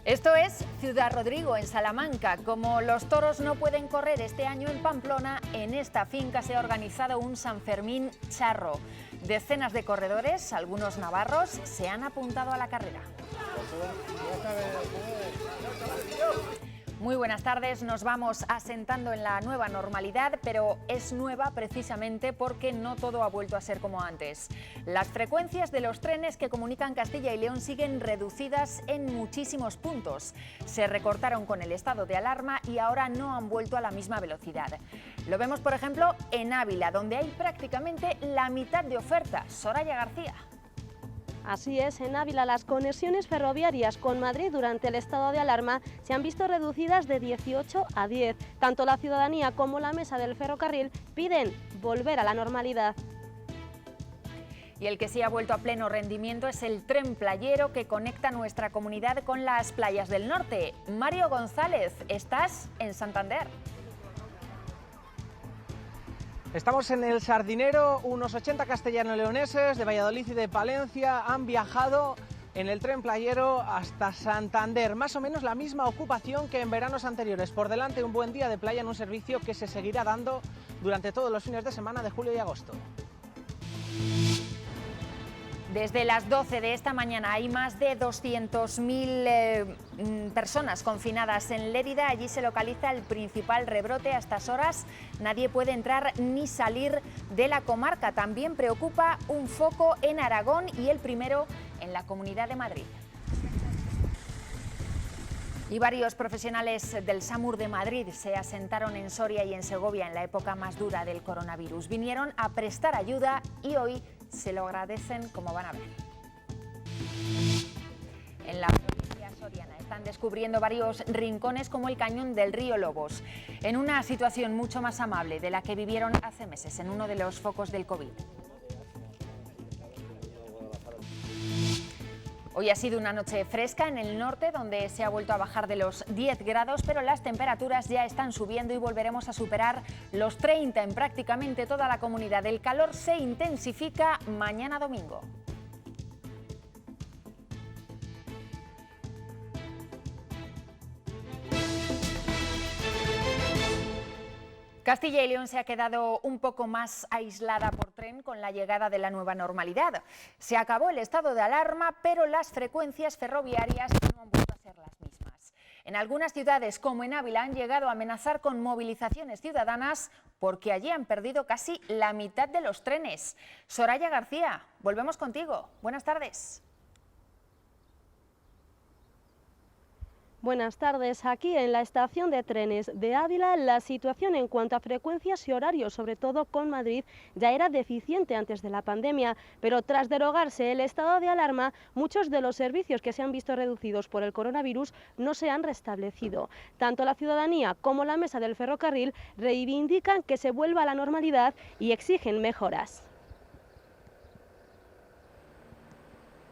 Esto es Ciudad Rodrigo, en Salamanca. Como los toros no pueden correr este año en Pamplona, en esta finca se ha organizado un San Fermín charro. Decenas de corredores, algunos navarros, se han apuntado a la carrera. Muy buenas tardes, nos vamos asentando en la nueva normalidad, pero es nueva precisamente porque no todo ha vuelto a ser como antes. Las frecuencias de los trenes que comunican Castilla y León siguen reducidas en muchísimos puntos. Se recortaron con el estado de alarma y ahora no han vuelto a la misma velocidad. Lo vemos, por ejemplo, en Ávila, donde hay prácticamente la mitad de oferta. Soraya García. Así es, en Ávila las conexiones ferroviarias con Madrid durante el estado de alarma se han visto reducidas de 18 a 10. Tanto la ciudadanía como la mesa del ferrocarril piden volver a la normalidad. Y el que sí ha vuelto a pleno rendimiento es el tren playero que conecta nuestra comunidad con las playas del norte. Mario González, estás en Santander. Estamos en el Sardinero, unos 80 castellano-leoneses de Valladolid y de Palencia han viajado en el tren playero hasta Santander. Más o menos la misma ocupación que en veranos anteriores. Por delante un buen día de playa en un servicio que se seguirá dando durante todos los fines de semana de julio y agosto. Desde las 12 de esta mañana hay más de 200.000 personas confinadas en Lérida. Allí se localiza el principal rebrote. A estas horas nadie puede entrar ni salir de la comarca. También preocupa un foco en Aragón y el primero en la Comunidad de Madrid. Y varios profesionales del SAMUR de Madrid se asentaron en Soria y en Segovia en la época más dura del coronavirus. Vinieron a prestar ayuda y hoy se lo agradecen, como van a ver. En la provincia soriana están descubriendo varios rincones como el cañón del río Lobos, en una situación mucho más amable de la que vivieron hace meses en uno de los focos del COVID. Hoy ha sido una noche fresca en el norte, donde se ha vuelto a bajar de los 10 grados, pero las temperaturas ya están subiendo y volveremos a superar los 30 en prácticamente toda la comunidad. El calor se intensifica mañana domingo. Castilla y León se ha quedado un poco más aislada por tren con la llegada de la nueva normalidad. Se acabó el estado de alarma, pero las frecuencias ferroviarias no han vuelto a ser las mismas. En algunas ciudades, como en Ávila, han llegado a amenazar con movilizaciones ciudadanas porque allí han perdido casi la mitad de los trenes. Soraya García, volvemos contigo. Buenas tardes. Buenas tardes. Aquí en la estación de trenes de Ávila, la situación en cuanto a frecuencias y horarios, sobre todo con Madrid, ya era deficiente antes de la pandemia, pero tras derogarse el estado de alarma, muchos de los servicios que se han visto reducidos por el coronavirus no se han restablecido. Tanto la ciudadanía como la mesa del ferrocarril reivindican que se vuelva a la normalidad y exigen mejoras.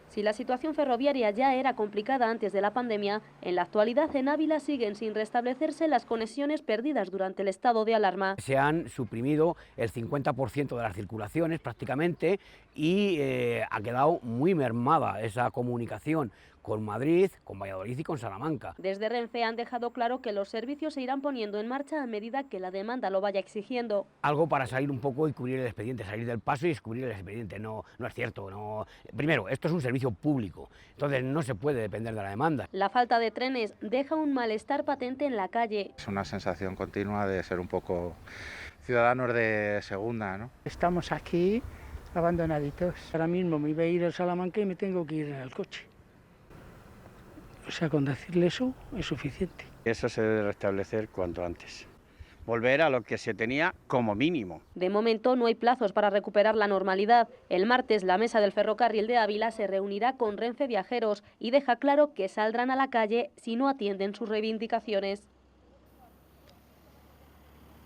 Si la situación ferroviaria ya era complicada antes de la pandemia, en la actualidad en Ávila siguen sin restablecerse las conexiones perdidas durante el estado de alarma. Se han suprimido el 50% de las circulaciones prácticamente y ha quedado muy mermada esa comunicación con Madrid, con Valladolid y con Salamanca. Desde Renfe han dejado claro que los servicios se irán poniendo en marcha a medida que la demanda lo vaya exigiendo. Algo para salir un poco y cubrir el expediente, salir del paso y descubrir el expediente, no es cierto. No. Primero, esto es un servicio público, entonces no se puede depender de la demanda. La falta de trenes deja un malestar patente en la calle. Es una sensación continua de ser un poco ciudadanos de segunda, ¿no? Estamos aquí abandonaditos. Ahora mismo me iba a ir a Salamanca y me tengo que ir en el coche. O sea, con decirle eso es suficiente. Eso se debe restablecer cuanto antes. Volver a lo que se tenía como mínimo. De momento no hay plazos para recuperar la normalidad. El martes la mesa del ferrocarril de Ávila se reunirá con Renfe Viajeros y deja claro que saldrán a la calle si no atienden sus reivindicaciones.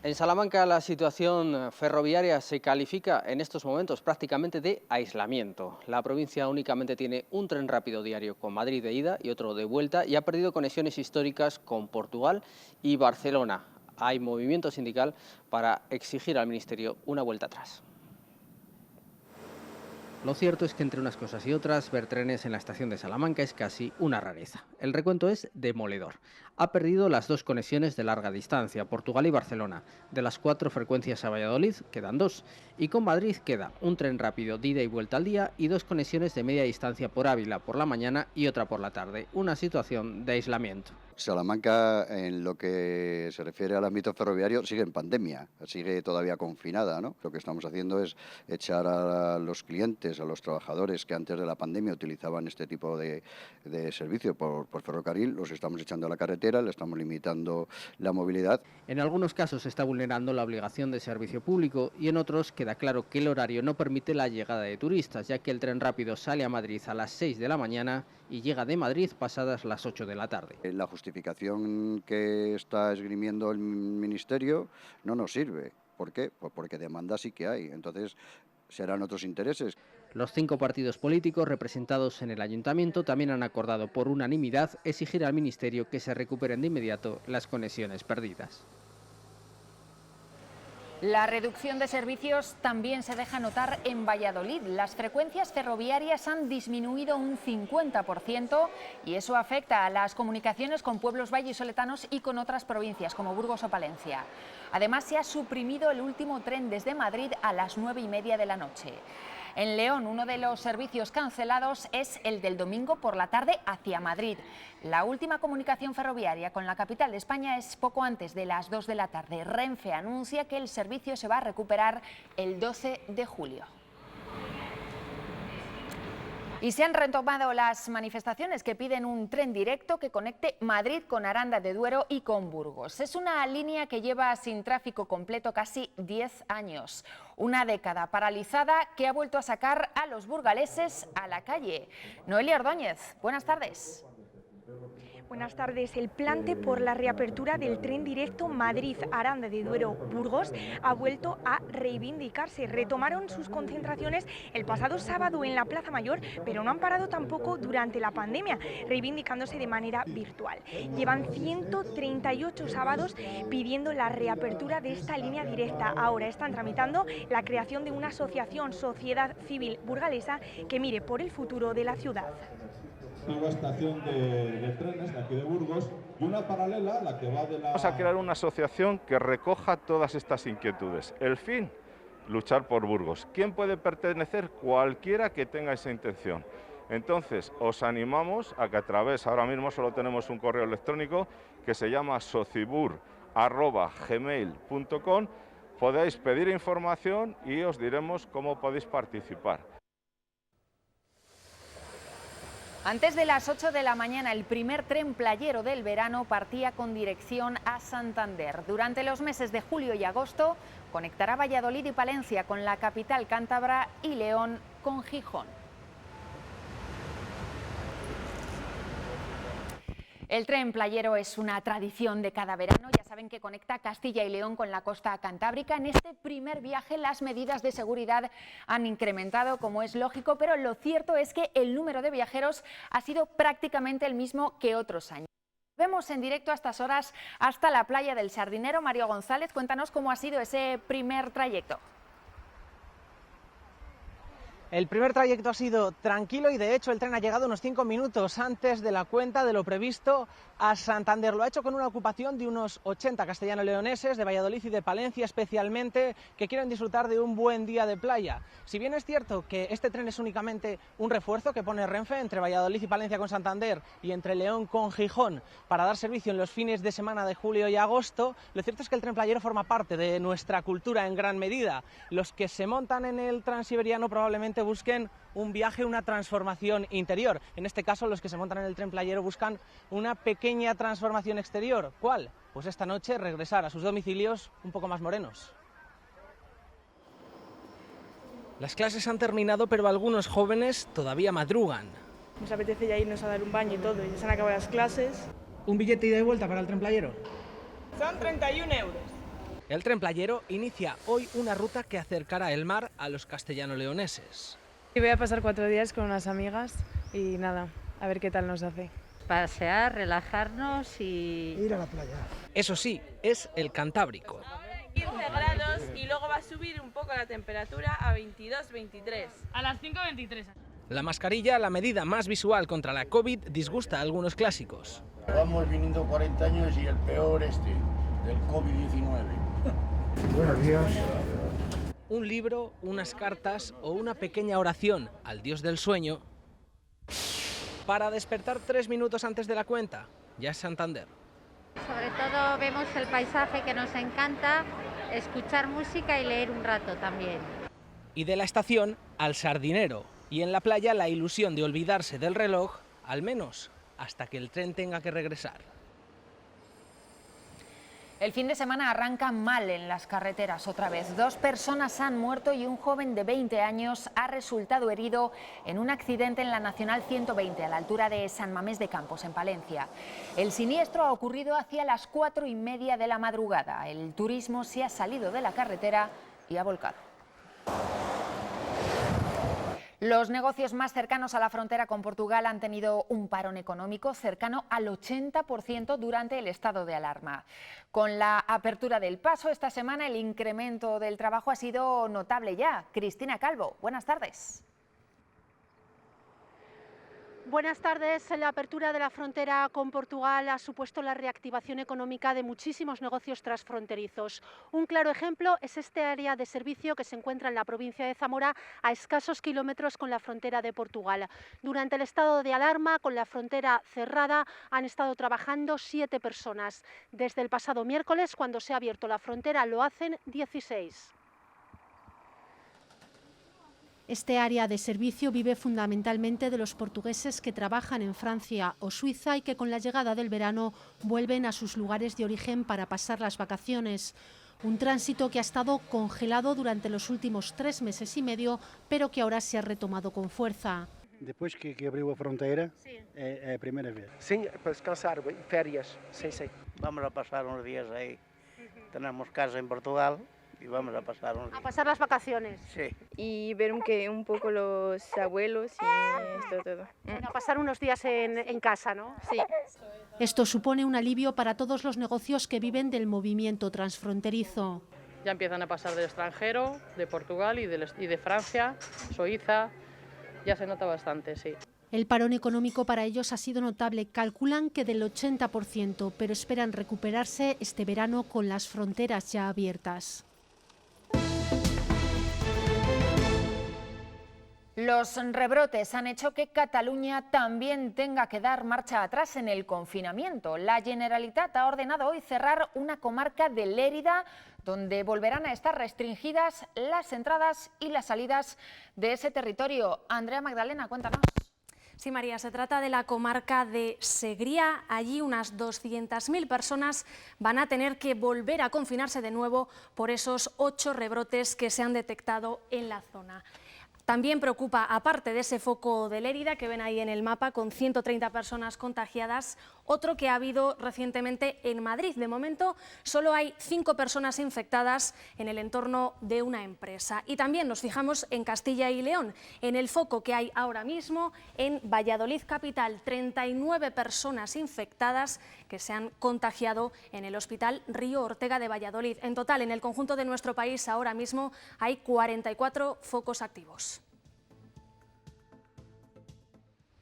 En Salamanca la situación ferroviaria se califica en estos momentos prácticamente de aislamiento. La provincia únicamente tiene un tren rápido diario con Madrid de ida y otro de vuelta y ha perdido conexiones históricas con Portugal y Barcelona. Hay movimiento sindical para exigir al Ministerio una vuelta atrás. Lo cierto es que entre unas cosas y otras, ver trenes en la estación de Salamanca es casi una rareza. El recuento es demoledor. Ha perdido las 2 conexiones de larga distancia, Portugal y Barcelona. De las 4 frecuencias a Valladolid quedan 2. Y con Madrid queda un tren rápido de ida y vuelta al día y 2 conexiones de media distancia por Ávila por la mañana y otra por la tarde. Una situación de aislamiento. Salamanca, en lo que se refiere al ámbito ferroviario, sigue en pandemia, sigue todavía confinada, ¿no? Lo que estamos haciendo es echar a los clientes, a los trabajadores que antes de la pandemia utilizaban este tipo de servicio por ferrocarril, los estamos echando a la carretera, le estamos limitando la movilidad. En algunos casos se está vulnerando la obligación de servicio público y en otros queda claro que el horario no permite la llegada de turistas, ya que el tren rápido sale a Madrid a las 6 de la mañana y llega de Madrid pasadas las 8 de la tarde. La justificación que está esgrimiendo el Ministerio no nos sirve. ¿Por qué? Pues porque demanda sí que hay, entonces serán otros intereses. Los 5 partidos políticos representados en el Ayuntamiento también han acordado por unanimidad exigir al Ministerio que se recuperen de inmediato las conexiones perdidas. La reducción de servicios también se deja notar en Valladolid. Las frecuencias ferroviarias han disminuido un 50% y eso afecta a las comunicaciones con pueblos vallisoletanos y con otras provincias como Burgos o Palencia. Además, se ha suprimido el último tren desde Madrid a las 9:30 de la noche. En León, uno de los servicios cancelados es el del domingo por la tarde hacia Madrid. La última comunicación ferroviaria con la capital de España es poco antes de las 2 de la tarde. Renfe anuncia que el servicio se va a recuperar el 12 de julio. Y se han retomado las manifestaciones que piden un tren directo que conecte Madrid con Aranda de Duero y con Burgos. Es una línea que lleva sin tráfico completo casi 10 años. Una década paralizada que ha vuelto a sacar a los burgaleses a la calle. Noelia Ordóñez, buenas tardes. Buenas tardes. El plante por la reapertura del tren directo Madrid-Aranda de Duero-Burgos ha vuelto a reivindicarse. Retomaron sus concentraciones el pasado sábado en la Plaza Mayor, pero no han parado tampoco durante la pandemia, reivindicándose de manera virtual. Llevan 138 sábados pidiendo la reapertura de esta línea directa. Ahora están tramitando la creación de una asociación, Sociedad Civil Burgalesa, que mire por el futuro de la ciudad. Nueva estación de trenes de aquí de Burgos y una paralela, la que va de la... Vamos a crear una asociación que recoja todas estas inquietudes. El fin, luchar por Burgos. ¿Quién puede pertenecer? Cualquiera que tenga esa intención. Entonces, os animamos a que a través, ahora mismo solo tenemos un correo electrónico que se llama socibur@gmail.com, podéis pedir información y os diremos cómo podéis participar. Antes de las 8 de la mañana, el primer tren playero del verano partía con dirección a Santander. Durante los meses de julio y agosto, conectará Valladolid y Palencia con la capital cántabra y León con Gijón. El tren playero es una tradición de cada verano, ya saben que conecta Castilla y León con la costa cantábrica. En este primer viaje las medidas de seguridad han incrementado, como es lógico, pero lo cierto es que el número de viajeros ha sido prácticamente el mismo que otros años. Vemos en directo a estas horas hasta la playa del Sardinero. Mario González, cuéntanos cómo ha sido ese primer trayecto. El primer trayecto ha sido tranquilo y de hecho el tren ha llegado unos 5 minutos antes de la cuenta de lo previsto a Santander. Lo ha hecho con una ocupación de unos 80 castellano-leoneses de Valladolid y de Palencia especialmente, que quieren disfrutar de un buen día de playa. Si bien es cierto que este tren es únicamente un refuerzo que pone Renfe entre Valladolid y Palencia con Santander y entre León con Gijón para dar servicio en los fines de semana de julio y agosto, lo cierto es que el tren playero forma parte de nuestra cultura en gran medida. Los que se montan en el Transiberiano probablemente busquen un viaje, una transformación interior. En este caso, los que se montan en el tren playero buscan una pequeña transformación exterior. ¿Cuál? Pues esta noche regresar a sus domicilios un poco más morenos. Las clases han terminado, pero algunos jóvenes todavía madrugan. Nos apetece ya irnos a dar un baño y todo, ya se han acabado las clases. ¿Un billete ida y vuelta para el tren playero? Son 31 euros. El tren playero inicia hoy una ruta que acercará el mar a los castellano-leoneses. Y voy a pasar 4 días con unas amigas y nada, a ver qué tal nos hace. Pasear, relajarnos y ir a la playa. Eso sí, es el Cantábrico. 15 grados y luego va a subir un poco la temperatura a 22, 23. A las 5:23. La mascarilla, la medida más visual contra la COVID, disgusta a algunos clásicos. Vamos viniendo 40 años y el peor del COVID-19. Buenos días. Un libro, unas cartas o una pequeña oración al dios del sueño para despertar 3 minutos antes de la cuenta. Ya es Santander. Sobre todo vemos el paisaje que nos encanta, escuchar música y leer un rato también. Y de la estación al Sardinero. Y en la playa la ilusión de olvidarse del reloj, al menos hasta que el tren tenga que regresar. El fin de semana arranca mal en las carreteras otra vez. 2 personas han muerto y un joven de 20 años ha resultado herido en un accidente en la Nacional 120 a la altura de San Mamés de Campos, en Palencia. El siniestro ha ocurrido hacia las 4:30 de la madrugada. El turismo se ha salido de la carretera y ha volcado. Los negocios más cercanos a la frontera con Portugal han tenido un parón económico cercano al 80% durante el estado de alarma. Con la apertura del paso esta semana, el incremento del trabajo ha sido notable ya. Cristina Calvo, buenas tardes. Buenas tardes. La apertura de la frontera con Portugal ha supuesto la reactivación económica de muchísimos negocios transfronterizos. Un claro ejemplo es este área de servicio que se encuentra en la provincia de Zamora, a escasos kilómetros con la frontera de Portugal. Durante el estado de alarma, con la frontera cerrada, han estado trabajando 7 personas. Desde el pasado miércoles, cuando se ha abierto la frontera, lo hacen 16. Este área de servicio vive fundamentalmente de los portugueses que trabajan en Francia o Suiza y que con la llegada del verano vuelven a sus lugares de origen para pasar las vacaciones. Un tránsito que ha estado congelado durante los últimos 3 meses y medio, pero que ahora se ha retomado con fuerza. Depois que abriu a fronteira, é a primeira vez. Sim, para descansar, férias, sim, sim. Vamos a pasar unos días ahí. Tenemos casa en Portugal y vamos a pasar unos días. A pasar las vacaciones. Sí. Y ver un poco los abuelos y esto todo. Bueno, a pasar unos días en casa, ¿no? Sí. Esto supone un alivio para todos los negocios que viven del movimiento transfronterizo. Ya empiezan a pasar del extranjero, de Portugal y de Francia, Suiza. Ya se nota bastante, sí. El parón económico para ellos ha sido notable. Calculan que del 80%, pero esperan recuperarse este verano con las fronteras ya abiertas. Los rebrotes han hecho que Cataluña también tenga que dar marcha atrás en el confinamiento. La Generalitat ha ordenado hoy cerrar una comarca de Lérida, donde volverán a estar restringidas las entradas y las salidas de ese territorio. Andrea Magdalena, cuéntanos. Sí, María, se trata de la comarca de Segrià. Allí unas 200.000 personas van a tener que volver a confinarse de nuevo por esos 8 rebrotes que se han detectado en la zona. También preocupa, aparte de ese foco de Lérida que ven ahí en el mapa, con 130 personas contagiadas, otro que ha habido recientemente en Madrid. De momento solo hay 5 personas infectadas en el entorno de una empresa. Y también nos fijamos en Castilla y León, en el foco que hay ahora mismo en Valladolid capital, 39 personas infectadas que se han contagiado en el Hospital Río Ortega de Valladolid. En total, en el conjunto de nuestro país ahora mismo hay 44 focos activos.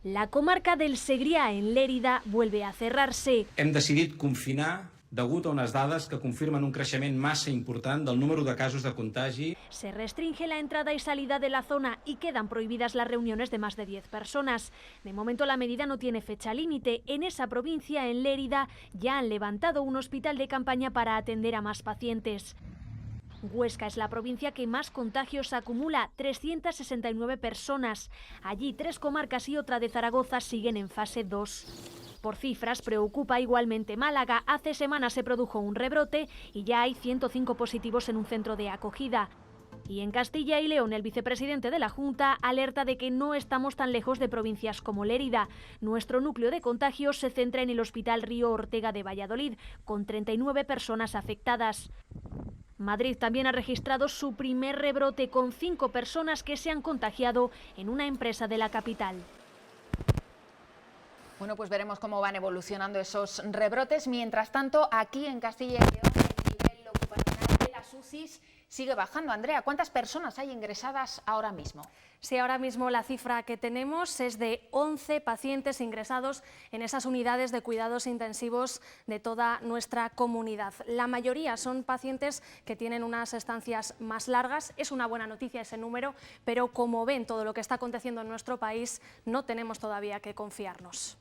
La comarca del Segrià, en Lérida, vuelve a cerrarse. Hem decidit confinar degut a unes dades que confirmen un creixement massa important del número de casos de contagi. Se restringe la entrada y salida de la zona y quedan prohibidas las reuniones de más de 10 personas. De momento la medida no tiene fecha límite. En esa provincia, en Lérida, ya han levantado un hospital de campaña para atender a más pacientes. Huesca es la provincia que más contagios acumula, 369 personas. Allí 3 comarcas y otra de Zaragoza siguen en fase 2. Por cifras, preocupa igualmente Málaga. Hace semanas se produjo un rebrote y ya hay 105 positivos en un centro de acogida. Y en Castilla y León, el vicepresidente de la Junta alerta de que no estamos tan lejos de provincias como Lérida. Nuestro núcleo de contagios se centra en el Hospital Río Ortega de Valladolid, con 39 personas afectadas. Madrid también ha registrado su primer rebrote con 5 personas que se han contagiado en una empresa de la capital. Bueno, pues veremos cómo van evolucionando esos rebrotes. Mientras tanto, aquí en Castilla y León, el nivel ocupacional de la las UCIs sigue bajando. Andrea, ¿cuántas personas hay ingresadas ahora mismo? Sí, ahora mismo la cifra que tenemos es de 11 pacientes ingresados en esas unidades de cuidados intensivos de toda nuestra comunidad. La mayoría son pacientes que tienen unas estancias más largas. Es una buena noticia ese número, pero como ven todo lo que está aconteciendo en nuestro país, no tenemos todavía que confiarnos.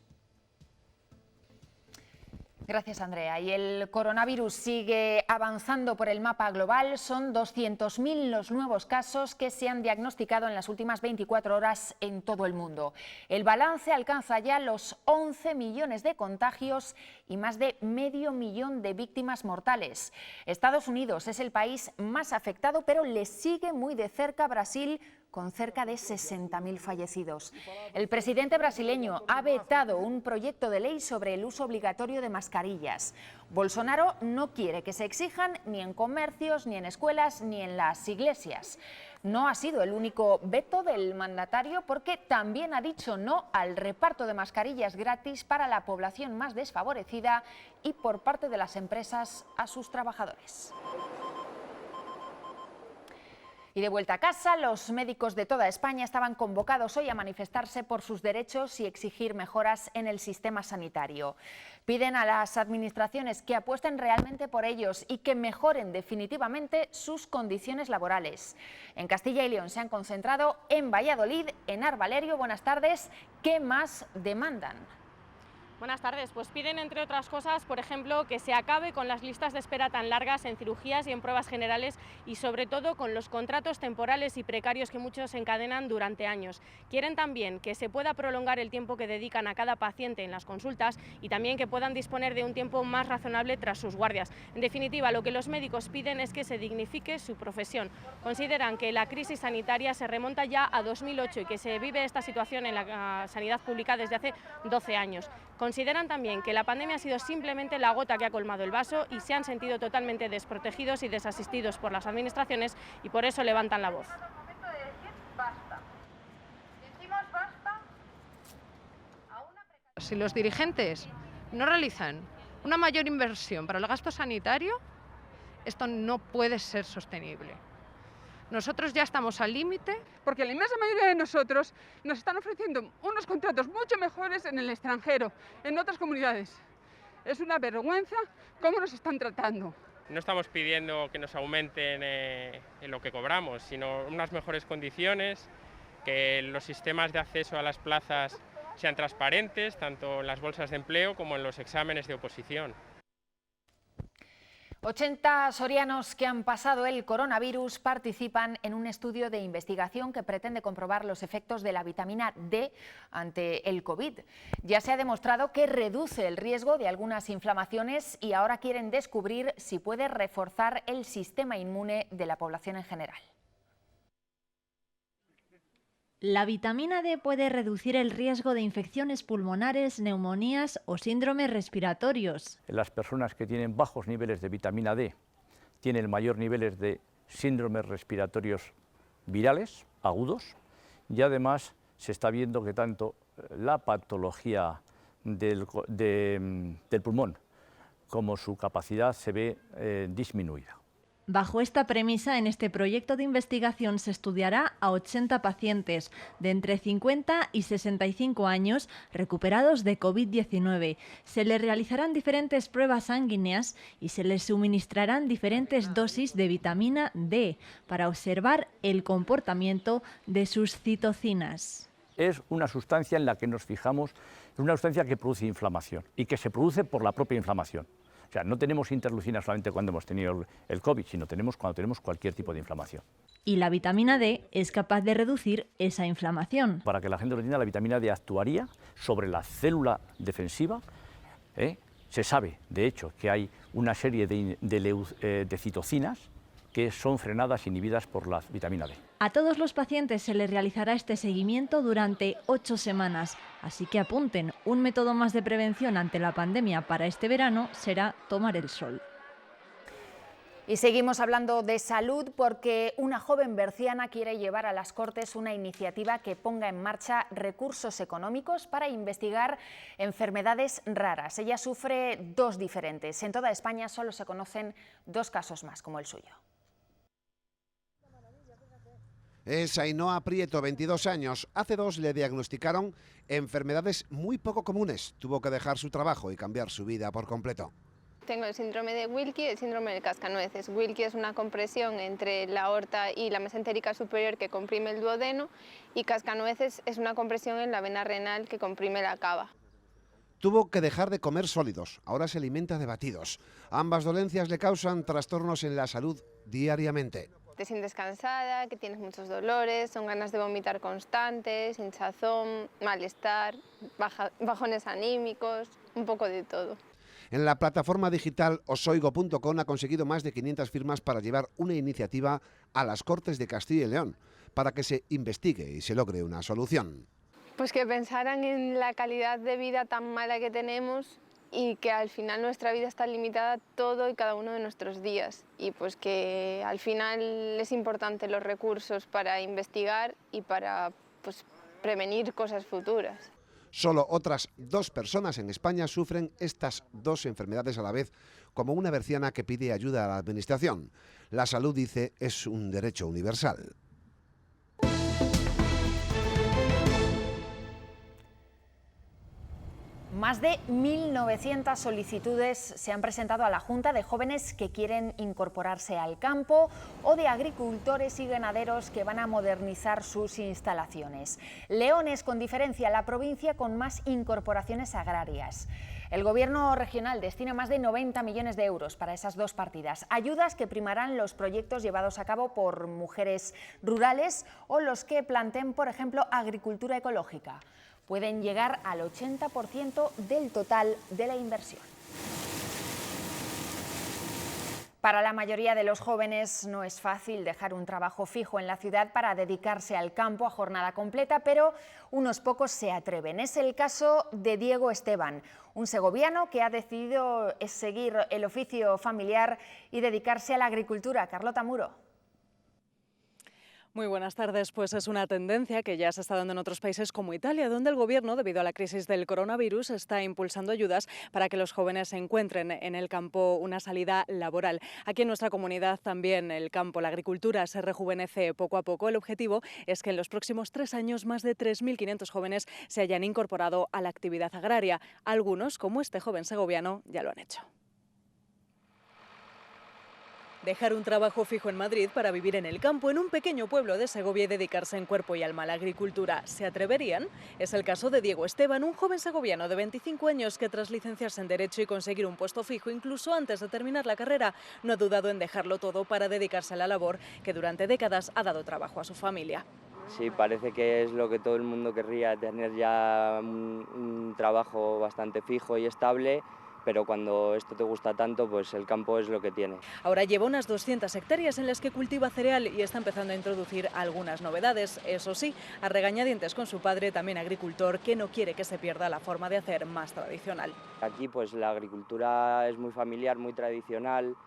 Gracias, Andrea. Y el coronavirus sigue avanzando por el mapa global. Son 200.000 los nuevos casos que se han diagnosticado en las últimas 24 horas en todo el mundo. El balance alcanza ya los 11 millones de contagios y más de medio millón de víctimas mortales. Estados Unidos es el país más afectado, pero le sigue muy de cerca Brasil, con cerca de 60.000 fallecidos. El presidente brasileño ha vetado un proyecto de ley sobre el uso obligatorio de mascarillas. Bolsonaro no quiere que se exijan ni en comercios, ni en escuelas, ni en las iglesias. No ha sido el único veto del mandatario, porque también ha dicho no al reparto de mascarillas gratis para la población más desfavorecida y por parte de las empresas a sus trabajadores. Y de vuelta a casa, los médicos de toda España estaban convocados hoy a manifestarse por sus derechos y exigir mejoras en el sistema sanitario. Piden a las administraciones que apuesten realmente por ellos y que mejoren definitivamente sus condiciones laborales. En Castilla y León se han concentrado en Valladolid, Enar Valerio. Buenas tardes. ¿Qué más demandan? Buenas tardes. Pues piden, entre otras cosas, por ejemplo, que se acabe con las listas de espera tan largas en cirugías y en pruebas generales y, sobre todo, con los contratos temporales y precarios que muchos encadenan durante años. Quieren también que se pueda prolongar el tiempo que dedican a cada paciente en las consultas y también que puedan disponer de un tiempo más razonable tras sus guardias. En definitiva, lo que los médicos piden es que se dignifique su profesión. Consideran que la crisis sanitaria se remonta ya a 2008 y que se vive esta situación en la sanidad pública desde hace 12 años. Consideran también que la pandemia ha sido simplemente la gota que ha colmado el vaso y se han sentido totalmente desprotegidos y desasistidos por las administraciones y por eso levantan la voz. Si los dirigentes no realizan una mayor inversión para el gasto sanitario, esto no puede ser sostenible. Nosotros ya estamos al límite. Porque la inmensa mayoría de nosotros nos están ofreciendo unos contratos mucho mejores en el extranjero, en otras comunidades. Es una vergüenza cómo nos están tratando. No estamos pidiendo que nos aumenten en lo que cobramos, sino unas mejores condiciones, que los sistemas de acceso a las plazas sean transparentes, tanto en las bolsas de empleo como en los exámenes de oposición. 80 sorianos que han pasado el coronavirus participan en un estudio de investigación que pretende comprobar los efectos de la vitamina D ante el COVID. Ya se ha demostrado que reduce el riesgo de algunas inflamaciones y ahora quieren descubrir si puede reforzar el sistema inmune de la población en general. La vitamina D puede reducir el riesgo de infecciones pulmonares, neumonías o síndromes respiratorios. Las personas que tienen bajos niveles de vitamina D tienen mayor niveles de síndromes respiratorios virales, agudos, y además se está viendo que tanto la patología del pulmón como su capacidad se ve disminuida. Bajo esta premisa, en este proyecto de investigación se estudiará a 80 pacientes de entre 50 y 65 años recuperados de COVID-19. Se les realizarán diferentes pruebas sanguíneas y se les suministrarán diferentes dosis de vitamina D para observar el comportamiento de sus citocinas. Es una sustancia en la que nos fijamos, es una sustancia que produce inflamación y que se produce por la propia inflamación. O sea, no tenemos interleucinas solamente cuando hemos tenido el COVID, sino cuando tenemos cualquier tipo de inflamación. Y la vitamina D es capaz de reducir esa inflamación. Para que la gente lo entienda, la vitamina D actuaría sobre la célula defensiva. Se sabe, de hecho, que hay una serie de citocinas que son frenadas, inhibidas por la vitamina D. A todos los pacientes se les realizará este seguimiento durante 8 semanas, así que apunten, un método más de prevención ante la pandemia para este verano será tomar el sol. Y seguimos hablando de salud porque una joven berciana quiere llevar a las Cortes una iniciativa que ponga en marcha recursos económicos para investigar enfermedades raras. Ella sufre dos diferentes. En toda España solo se conocen 2 casos más como el suyo. Es Ainhoa Prieto, 22 años. Hace 2 le diagnosticaron enfermedades muy poco comunes. Tuvo que dejar su trabajo y cambiar su vida por completo. Tengo el síndrome de Wilkie y el síndrome del cascanueces. Wilkie es una compresión entre la aorta y la mesentérica superior que comprime el duodeno, y cascanueces es una compresión en la vena renal que comprime la cava. Tuvo que dejar de comer sólidos, ahora se alimenta de batidos. Ambas dolencias le causan trastornos en la salud diariamente. Te sientes cansada, que tienes muchos dolores, son ganas de vomitar constantes, hinchazón, malestar, bajones anímicos, un poco de todo. En la plataforma digital osoigo.com ha conseguido más de 500 firmas para llevar una iniciativa a las Cortes de Castilla y León, para que se investigue y se logre una solución. Pues que pensaran en la calidad de vida tan mala que tenemos y que al final nuestra vida está limitada a todo y cada uno de nuestros días. Y pues que al final es importante los recursos para investigar y para prevenir cosas futuras. Solo otras 2 personas en España sufren estas 2 enfermedades a la vez, como una berciana que pide ayuda a la Administración. La salud, dice, es un derecho universal. Más de 1.900 solicitudes se han presentado a la Junta de jóvenes que quieren incorporarse al campo o de agricultores y ganaderos que van a modernizar sus instalaciones. León es, con diferencia, la provincia con más incorporaciones agrarias. El Gobierno regional destina más de 90 millones de euros para esas 2 partidas, ayudas que primarán los proyectos llevados a cabo por mujeres rurales o los que planteen, por ejemplo, agricultura ecológica. Pueden llegar al 80% del total de la inversión. Para la mayoría de los jóvenes no es fácil dejar un trabajo fijo en la ciudad para dedicarse al campo a jornada completa, pero unos pocos se atreven. Es el caso de Diego Esteban, un segoviano que ha decidido seguir el oficio familiar y dedicarse a la agricultura. Carlota Muro. Muy buenas tardes. Pues es una tendencia que ya se está dando en otros países como Italia, donde el Gobierno, debido a la crisis del coronavirus, está impulsando ayudas para que los jóvenes encuentren en el campo una salida laboral. Aquí en nuestra comunidad también el campo, la agricultura, se rejuvenece poco a poco. El objetivo es que en los próximos 3 años más de 3.500 jóvenes se hayan incorporado a la actividad agraria. Algunos, como este joven segoviano, ya lo han hecho. Dejar un trabajo fijo en Madrid para vivir en el campo, en un pequeño pueblo de Segovia, y dedicarse en cuerpo y alma a la agricultura. ¿Se atreverían? Es el caso de Diego Esteban, un joven segoviano de 25 años que, tras licenciarse en Derecho y conseguir un puesto fijo incluso antes de terminar la carrera, no ha dudado en dejarlo todo para dedicarse a la labor que durante décadas ha dado trabajo a su familia. Sí, parece que es lo que todo el mundo querría, tener ya un trabajo bastante fijo y estable. Pero cuando esto te gusta tanto, pues el campo es lo que tiene. Ahora lleva unas 200 hectáreas en las que cultiva cereal y está empezando a introducir algunas novedades. Eso sí, a regañadientes con su padre, también agricultor, que no quiere que se pierda la forma de hacer más tradicional. Aquí pues la agricultura es muy familiar, muy tradicional,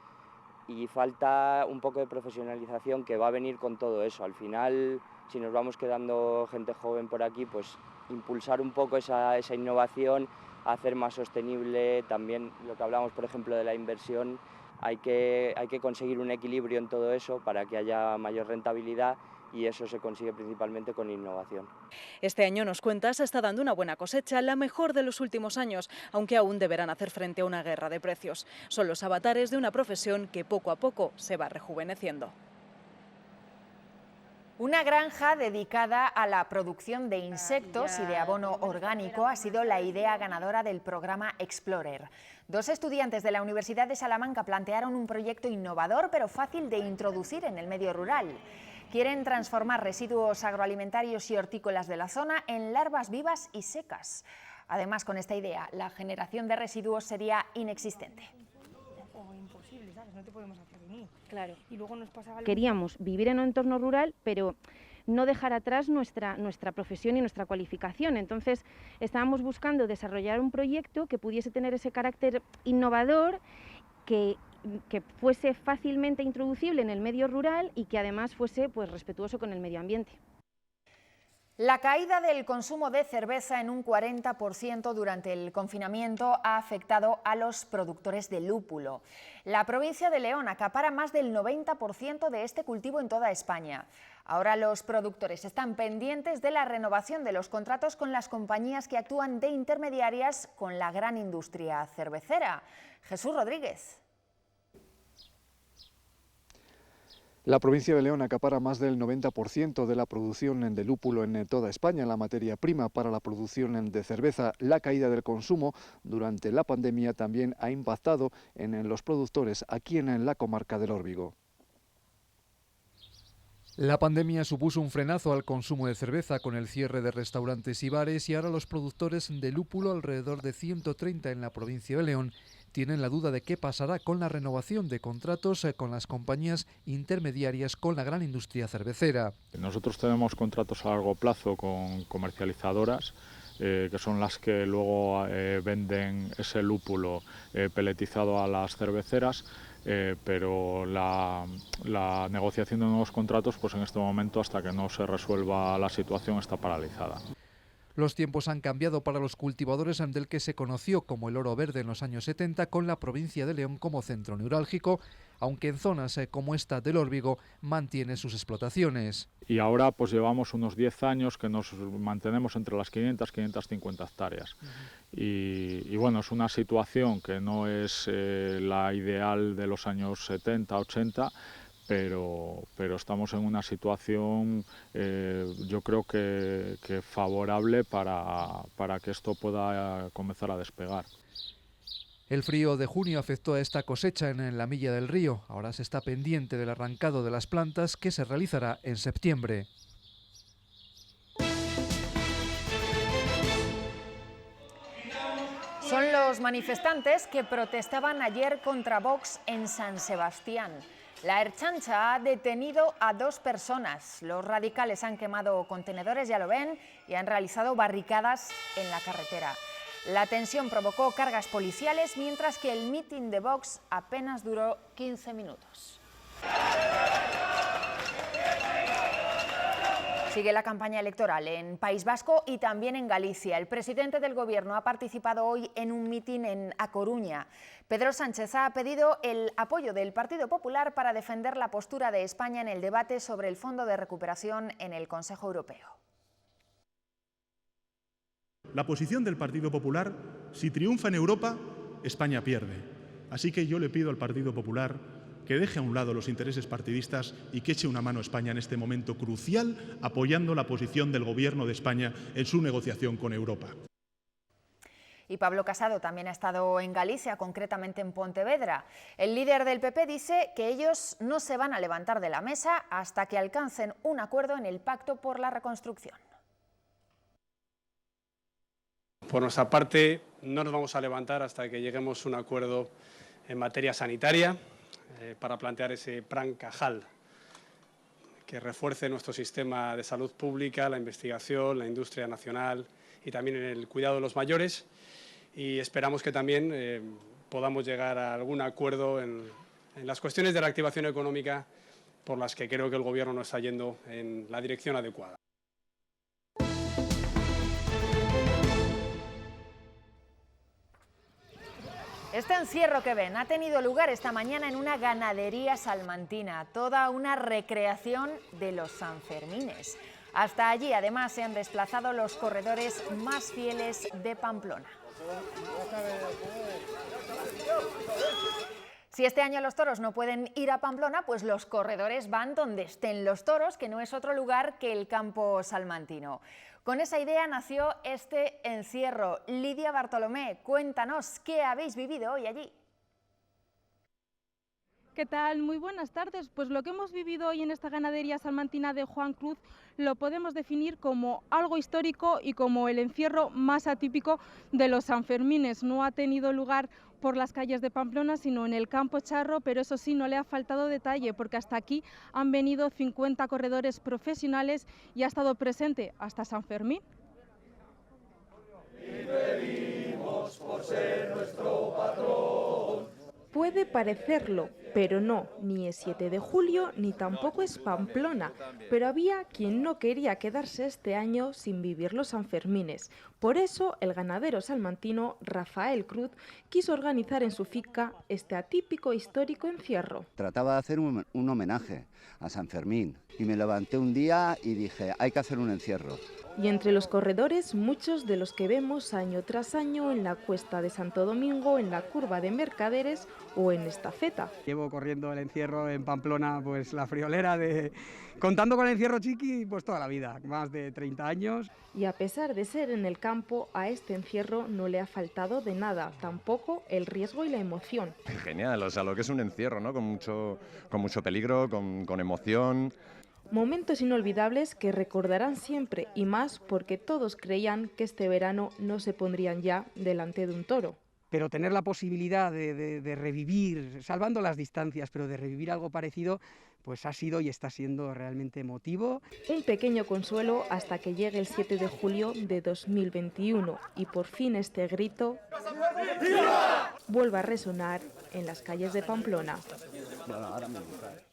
y falta un poco de profesionalización que va a venir con todo eso. Al final, si nos vamos quedando gente joven por aquí, pues impulsar un poco esa innovación, hacer más sostenible también lo que hablamos, por ejemplo, de la inversión. Hay que conseguir un equilibrio en todo eso para que haya mayor rentabilidad, y eso se consigue principalmente con innovación. Este año, nos cuenta, se está dando una buena cosecha, la mejor de los últimos años, aunque aún deberán hacer frente a una guerra de precios. Son los avatares de una profesión que poco a poco se va rejuveneciendo. Una granja dedicada a la producción de insectos y de abono orgánico ha sido la idea ganadora del programa Explorer. 2 estudiantes de la Universidad de Salamanca plantearon un proyecto innovador pero fácil de introducir en el medio rural. Quieren transformar residuos agroalimentarios y hortícolas de la zona en larvas vivas y secas. Además, con esta idea, la generación de residuos sería inexistente. Imposible, ¿sabes? No te podemos hacer venir. Claro. Y luego nos pasaba... Queríamos vivir en un entorno rural, pero no dejar atrás nuestra profesión y nuestra cualificación. Entonces, estábamos buscando desarrollar un proyecto que pudiese tener ese carácter innovador, que que fuese fácilmente introducible en el medio rural y que además fuese pues respetuoso con el medio ambiente. La caída del consumo de cerveza en un 40% durante el confinamiento ha afectado a los productores de lúpulo. La provincia de León acapara más del 90% de este cultivo en toda España. Ahora los productores están pendientes de la renovación de los contratos con las compañías que actúan de intermediarias con la gran industria cervecera. Jesús Rodríguez. La provincia de León acapara más del 90% de la producción de lúpulo en toda España, la materia prima para la producción de cerveza. La caída del consumo durante la pandemia también ha impactado en los productores aquí en la comarca del Órbigo. La pandemia supuso un frenazo al consumo de cerveza con el cierre de restaurantes y bares, y ahora los productores de lúpulo, alrededor de 130 en la provincia de León, tienen la duda de qué pasará con la renovación de contratos con las compañías intermediarias con la gran industria cervecera. Nosotros tenemos contratos a largo plazo con comercializadoras, que son las que luego venden ese lúpulo peletizado a las cerveceras, pero la negociación de nuevos contratos, pues en este momento, hasta que no se resuelva la situación, está paralizada. Los tiempos han cambiado para los cultivadores del que se conoció como el oro verde en los años 70, con la provincia de León como centro neurálgico, aunque en zonas como esta del Órbigo mantiene sus explotaciones. Y ahora pues llevamos unos 10 años que nos mantenemos entre las 500-550 hectáreas. Y bueno, es una situación que no es la ideal de los años 70-80, pero estamos en una situación yo creo que favorable para que esto pueda comenzar a despegar. El frío de junio afectó a esta cosecha en la Milla del Río. Ahora se está pendiente del arrancado de las plantas, que se realizará en septiembre. Son los manifestantes que protestaban ayer contra Vox en San Sebastián. La Ertzaintza ha detenido a 2 personas. Los radicales han quemado contenedores, ya lo ven, y han realizado barricadas en la carretera. La tensión provocó cargas policiales, mientras que el mitin de Vox apenas duró 15 minutos. Sigue la campaña electoral en País Vasco y también en Galicia. El presidente del Gobierno ha participado hoy en un mitin en A Coruña. Pedro Sánchez ha pedido el apoyo del Partido Popular para defender la postura de España en el debate sobre el Fondo de Recuperación en el Consejo Europeo. La posición del Partido Popular, si triunfa en Europa, España pierde. Así que yo le pido al Partido Popular que deje a un lado los intereses partidistas y que eche una mano a España en este momento crucial, apoyando la posición del Gobierno de España en su negociación con Europa. Y Pablo Casado también ha estado en Galicia, concretamente en Pontevedra. El líder del PP dice que ellos no se van a levantar de la mesa hasta que alcancen un acuerdo en el Pacto por la Reconstrucción. Por nuestra parte, no nos vamos a levantar hasta que lleguemos a un acuerdo en materia sanitaria para plantear ese plan Cajal, que refuerce nuestro sistema de salud pública, la investigación, la industria nacional y también en el cuidado de los mayores. Y esperamos que también podamos llegar a algún acuerdo en las cuestiones de reactivación económica, por las que creo que el Gobierno no está yendo en la dirección adecuada. Este encierro que ven ha tenido lugar esta mañana en una ganadería salmantina, toda una recreación de los Sanfermines. Hasta allí, además, se han desplazado los corredores más fieles de Pamplona. Si este año los toros no pueden ir a Pamplona, pues los corredores van donde estén los toros, que no es otro lugar que el campo salmantino. Con esa idea nació este encierro. Lidia Bartolomé, cuéntanos qué habéis vivido hoy allí. ¿Qué tal? Muy buenas tardes. Pues lo que hemos vivido hoy en esta ganadería salmantina de Juan Cruz lo podemos definir como algo histórico y como el encierro más atípico de los Sanfermines. No ha tenido lugar por las calles de Pamplona, sino en el campo charro, pero eso sí, no le ha faltado detalle, porque hasta aquí han venido 50 corredores profesionales y ha estado presente hasta San Fermín. Y pedimos por ser nuestro patrón. Puede parecerlo, pero no, ni es 7 de julio ni tampoco es Pamplona, pero había quien no quería quedarse este año sin vivir los Sanfermines. Por eso el ganadero salmantino Rafael Cruz quiso organizar en su finca este atípico histórico encierro. Trataba de hacer un homenaje a San Fermín y me levanté un día y dije, hay que hacer un encierro. Y entre los corredores, muchos de los que vemos año tras año en la Cuesta de Santo Domingo, en la Curva de Mercaderes o en Estafeta. Llevo corriendo el encierro en Pamplona, pues la friolera de... Contando con el encierro chiqui, pues toda la vida, más de 30 años. Y a pesar de ser en el campo, a este encierro no le ha faltado de nada, tampoco el riesgo y la emoción. Genial, o sea, lo que es un encierro, ¿no? Con mucho peligro, con emoción. Momentos inolvidables que recordarán siempre, y más porque todos creían que este verano no se pondrían ya delante de un toro. Pero tener la posibilidad de revivir, salvando las distancias, pero de revivir algo parecido, pues ha sido y está siendo realmente emotivo. Un pequeño consuelo hasta que llegue el 7 de julio de 2021 y por fin este grito vuelva a resonar en las calles de Pamplona.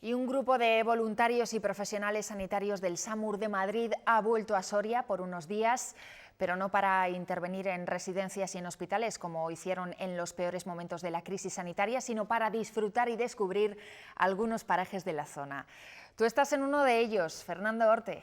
Y un grupo de voluntarios y profesionales sanitarios del SAMUR de Madrid ha vuelto a Soria por unos días, pero no para intervenir en residencias y en hospitales, como hicieron en los peores momentos de la crisis sanitaria, sino para disfrutar y descubrir algunos parajes de la zona. Tú estás en uno de ellos, Fernando Orte.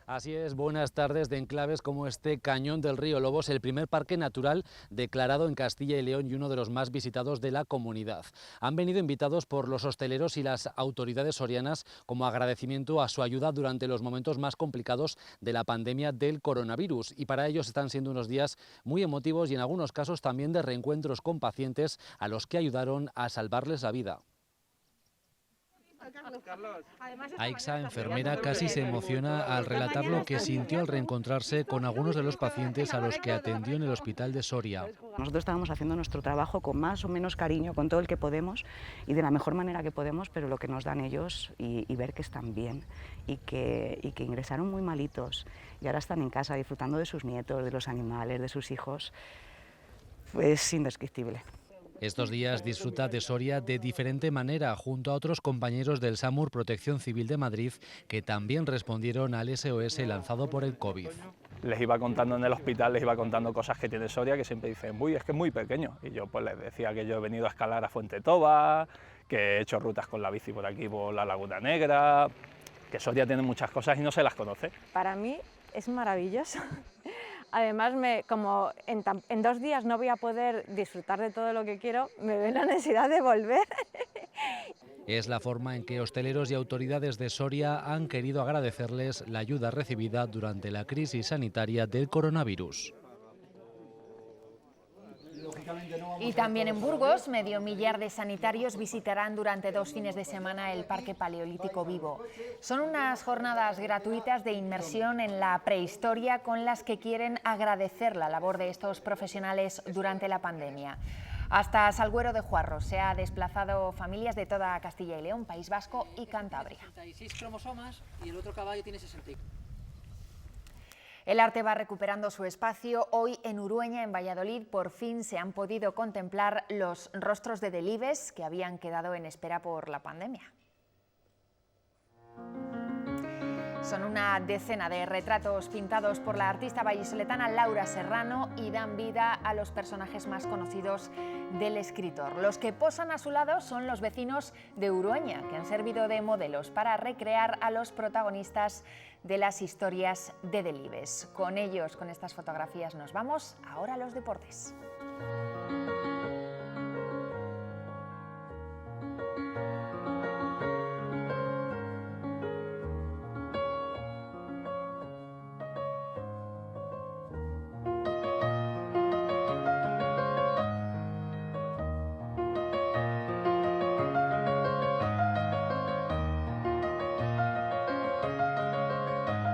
Así es, buenas tardes. De enclaves como este Cañón del Río Lobos, el primer parque natural declarado en Castilla y León y uno de los más visitados de la comunidad. Han venido invitados por los hosteleros y las autoridades sorianas como agradecimiento a su ayuda durante los momentos más complicados de la pandemia del coronavirus, y para ellos están siendo unos días muy emotivos y en algunos casos también de reencuentros con pacientes a los que ayudaron a salvarles la vida. Aixa, enfermera, casi se emociona al relatar lo que sintió al reencontrarse con algunos de los pacientes a los que atendió en el hospital de Soria. Nosotros estábamos haciendo nuestro trabajo con más o menos cariño, con todo el que podemos y de la mejor manera que podemos, pero lo que nos dan ellos y ver que están bien y que ingresaron muy malitos y ahora están en casa disfrutando de sus nietos, de los animales, de sus hijos, pues indescriptible. Estos días disfruta de Soria de diferente manera, junto a otros compañeros del SAMUR Protección Civil de Madrid, que también respondieron al SOS lanzado por el COVID. Les iba contando en el hospital, les iba contando cosas que tiene Soria, que siempre dicen, uy, es que es muy pequeño. Y yo pues les decía que yo he venido a escalar a Fuente Toba, que he hecho rutas con la bici por aquí, por la Laguna Negra, que Soria tiene muchas cosas y no se las conoce. Para mí es maravilloso. Además, como en 2 días no voy a poder disfrutar de todo lo que quiero, me ve la necesidad de volver. Es la forma en que hosteleros y autoridades de Soria han querido agradecerles la ayuda recibida durante la crisis sanitaria del coronavirus. Y también en Burgos, medio millar de sanitarios visitarán durante 2 fines de semana el Parque Paleolítico Vivo. Son unas jornadas gratuitas de inmersión en la prehistoria con las que quieren agradecer la labor de estos profesionales durante la pandemia. Hasta Salguero de Juarro se ha desplazado familias de toda Castilla y León, País Vasco y Cantabria. 66 cromosomas y el otro caballo tiene 60. El arte va recuperando su espacio. Hoy en Urueña, en Valladolid, por fin se han podido contemplar los rostros de Delibes que habían quedado en espera por la pandemia. Son una decena de retratos pintados por la artista vallisoletana Laura Serrano y dan vida a los personajes más conocidos del escritor. Los que posan a su lado son los vecinos de Urueña, que han servido de modelos para recrear a los protagonistas de las historias de Delibes. Con ellos, con estas fotografías, nos vamos ahora a los deportes.